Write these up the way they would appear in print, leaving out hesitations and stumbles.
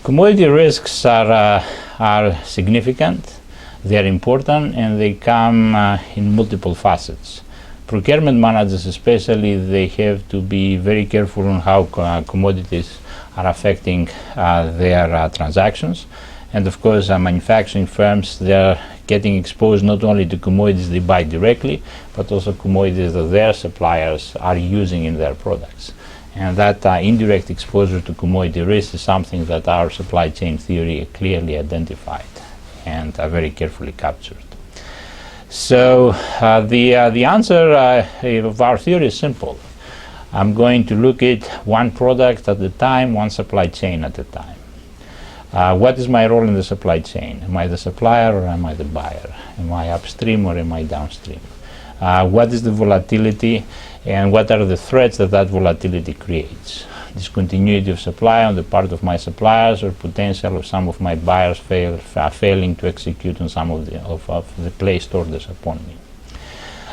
Commodity risks are significant, they are important, and they come in multiple facets. Procurement managers especially, they have to be very careful on how commodities are affecting their transactions. And of course, manufacturing firms, they are getting exposed not only to commodities they buy directly, but also commodities that their suppliers are using in their products. And that indirect exposure to commodity risk is something that our supply chain theory clearly identified and very carefully captured. So the answer of our theory is simple. I'm going to look at one product at a time, one supply chain at a time. What is my role in the supply chain? Am I the supplier or am I the buyer? Am I upstream or am I downstream? What is the volatility and what are the threats that that volatility creates? Discontinuity of supply on the part of my suppliers, or potential of some of my buyers failing to execute on some of the placed orders upon me.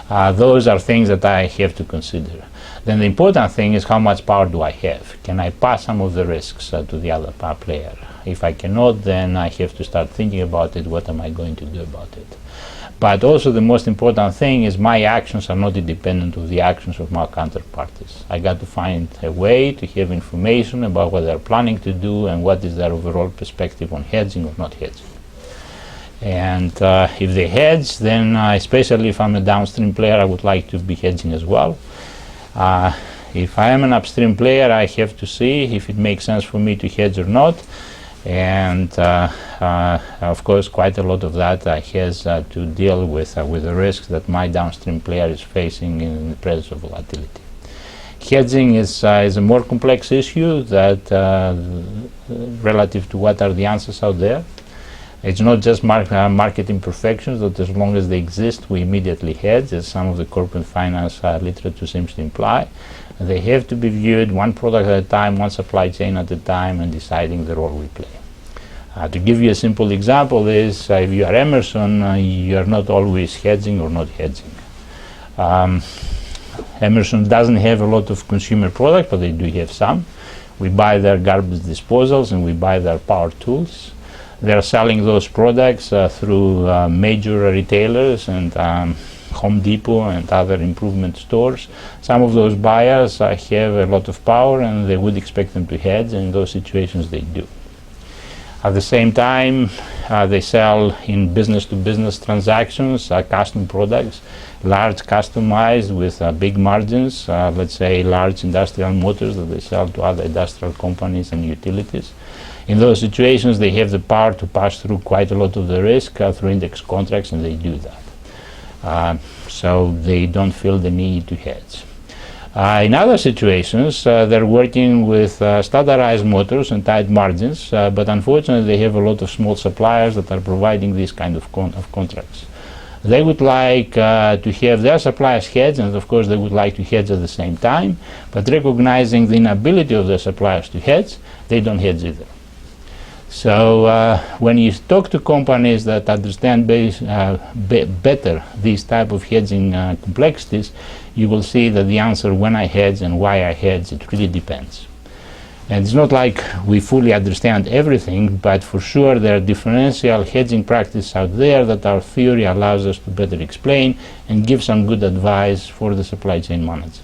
Those are things that I have to consider. Then the important thing is, how much power do I have? Can I pass some of the risks to the other player? If I cannot, then I have to start thinking about it. What am I going to do about it? But also the most important thing is, my actions are not independent of the actions of my counterparties. I got to find a way to have information about what they're planning to do and what is their overall perspective on hedging or not hedging. And if they hedge, then especially if I'm a downstream player, I would like to be hedging as well. If I am an upstream player, I have to see if it makes sense for me to hedge or not. And of course, quite a lot of that has to deal with the risks that my downstream player is facing in the presence of volatility. Hedging is a more complex issue that relative to what are the answers out there. It's not just market imperfections that as long as they exist, we immediately hedge, as some of the corporate finance literature seems to imply. They have to be viewed one product at a time, one supply chain at a time, and deciding the role we play. To give you a simple example is, if you are Emerson, you are not always hedging or not hedging. Emerson doesn't have a lot of consumer products, but they do have some. We buy their garbage disposals and we buy their power tools. They are selling those products through major retailers and Home Depot and other improvement stores. Some of those buyers have a lot of power and they would expect them to hedge, and in those situations they do. At the same time, they sell in business-to-business transactions, custom products, large customized with big margins, let's say large industrial motors that they sell to other industrial companies and utilities. In those situations, they have the power to pass through quite a lot of the risk through index contracts, and they do that. So they don't feel the need to hedge. In other situations, they're working with standardized motors and tight margins, but unfortunately they have a lot of small suppliers that are providing these kind of contracts. They would like to have their suppliers hedge, and of course they would like to hedge at the same time, but recognizing the inability of their suppliers to hedge, they don't hedge either. So when you talk to companies that understand better these type of hedging complexities, you will see that the answer when I hedge and why I hedge, it really depends. And it's not like we fully understand everything, but for sure there are differential hedging practices out there that our theory allows us to better explain and give some good advice for the supply chain managers.